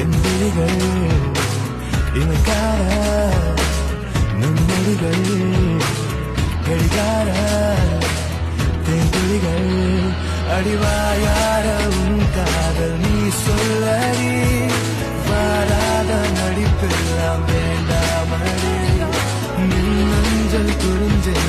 என் விழிகள் இமைக்கார நுண்மொழிகள் கடிகார தேங்குழிகள் அடிவாயாரம் காதல் நீ சொல்லி வாராத நடிப்பெல்லாம் வேண்டாமடி மின்னஞ்சல் குறிஞ்சே